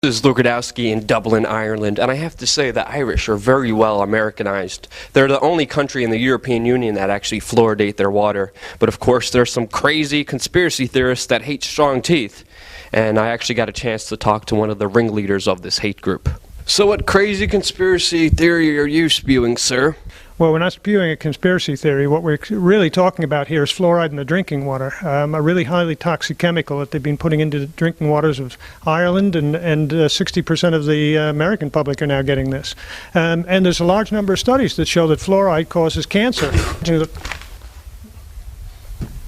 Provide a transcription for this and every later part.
This is Lukadowski in Dublin, Ireland, and I have to say the Irish are very well Americanized. They're the only country in the European Union that actually fluoridate their water. But of course, there's some crazy conspiracy theorists that hate strong teeth. And I actually got a chance to talk to one of the ringleaders of this hate group. So what crazy conspiracy theory are you spewing, sir? Well, we're not spewing a conspiracy theory. What we're really talking about here is fluoride in the drinking water, a really highly toxic chemical that they've been putting into the drinking waters of Ireland, and 60% of the American public are now getting this. And there's a large number of studies that show that fluoride causes cancer.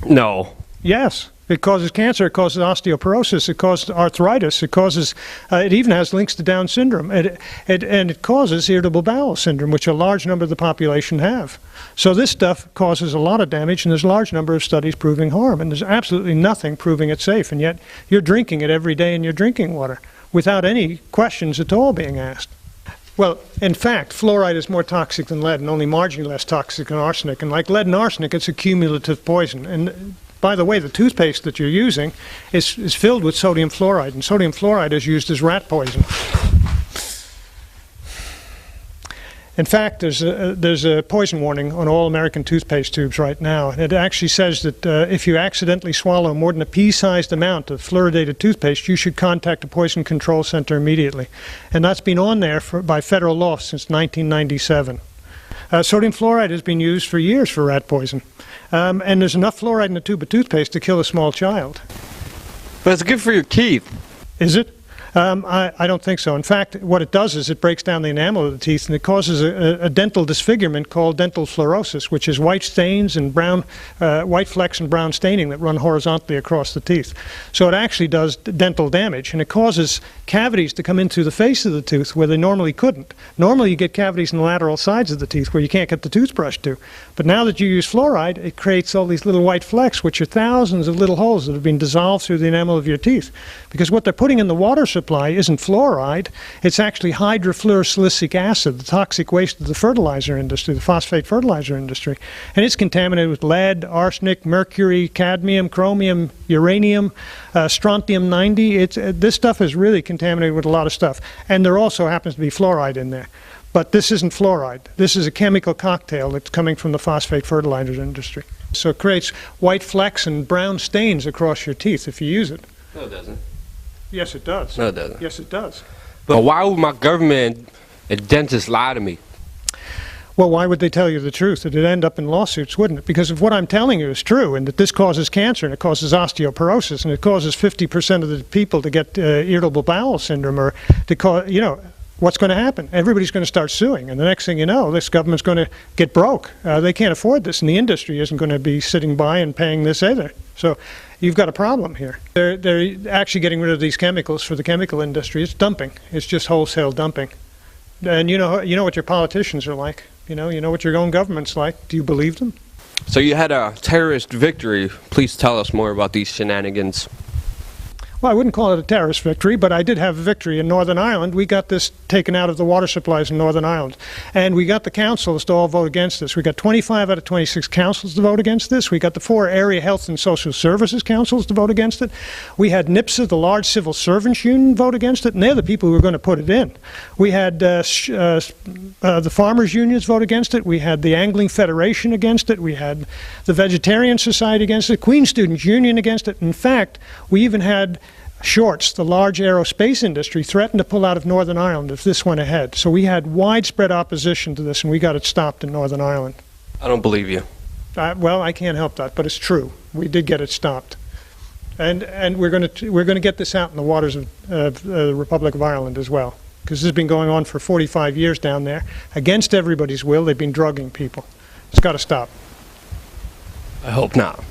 No. Yes. It causes cancer, it causes osteoporosis, it causes arthritis, it even has links to Down syndrome, and it causes irritable bowel syndrome, which a large number of the population have. So this stuff causes a lot of damage, and there's a large number of studies proving harm, and there's absolutely nothing proving it safe, and yet you're drinking it every day in your drinking water without any questions at all being asked. Well, in fact, fluoride is more toxic than lead and only marginally less toxic than arsenic, and like lead and arsenic, it's a cumulative poison. And by the way, the toothpaste that you're using is filled with sodium fluoride, and sodium fluoride is used as rat poison. In fact, there's a poison warning on all American toothpaste tubes right now. It actually says that if you accidentally swallow more than a pea-sized amount of fluoridated toothpaste, you should contact a poison control center immediately. And that's been on there by federal law since 1997. Sodium fluoride has been used for years for rat poison. And there's enough fluoride in a tube of toothpaste to kill a small child. But it's good for your teeth. Is it? I don't think so. In fact, what it does is it breaks down the enamel of the teeth, and it causes a dental disfigurement called dental fluorosis, which is white stains and white flecks and brown staining that run horizontally across the teeth. So it actually does dental damage, and it causes cavities to come in through the face of the tooth where they normally couldn't. Normally you get cavities in the lateral sides of the teeth where you can't get the toothbrush to. But now that you use fluoride, it creates all these little white flecks, which are thousands of little holes that have been dissolved through the enamel of your teeth. Because what they're putting in the water supply isn't fluoride, it's actually hydrofluorosilicic acid, the toxic waste of the fertilizer industry, the phosphate fertilizer industry. And it's contaminated with lead, arsenic, mercury, cadmium, chromium, uranium, strontium-90. This stuff is really contaminated with a lot of stuff. And there also happens to be fluoride in there. But this isn't fluoride. This is a chemical cocktail that's coming from the phosphate fertilizer industry. So it creates white flecks and brown stains across your teeth if you use it. No, it doesn't. Yes, it does. No, it doesn't. Yes, it does. But why would my government and dentist lie to me? Well, why would they tell you the truth? It'd end up in lawsuits, wouldn't it? Because if what I'm telling you is true, and that this causes cancer, and it causes osteoporosis, and it causes 50% of the people to get irritable bowel syndrome, or to cause, what's going to happen? Everybody's going to start suing, and the next thing you know, this government's going to get broke. They can't afford this, and the industry isn't going to be sitting by and paying this either. So you've got a problem here. They're actually getting rid of these chemicals for the chemical industry. It's dumping. It's just wholesale dumping. And you know what your politicians are like. You know what your own government's like. Do you believe them? So you had a terrorist victory. Please tell us more about these shenanigans. Well, I wouldn't call it a terrorist victory, but I did have a victory in Northern Ireland. We got this taken out of the water supplies in Northern Ireland. And we got the councils to all vote against this. We got 25 out of 26 councils to vote against this. We got the 4 area health and social services councils to vote against it. We had NIPSA, the large civil servants union, vote against it, and they're the people who were going to put it in. We had the farmers unions vote against it. We had the Angling Federation against it. We had the Vegetarian Society against it, Queen Students Union against it. In fact, we even had Shorts, the large aerospace industry, threatened to pull out of Northern Ireland if this went ahead. So we had widespread opposition to this, and we got it stopped in Northern Ireland. I don't believe you. Well, I can't help that, but it's true. We did get it stopped, and we're going to get this out in the waters of the Republic of Ireland as well, because this has been going on for 45 years down there. Against everybody's will, they've been drugging people. It's got to stop. I hope not.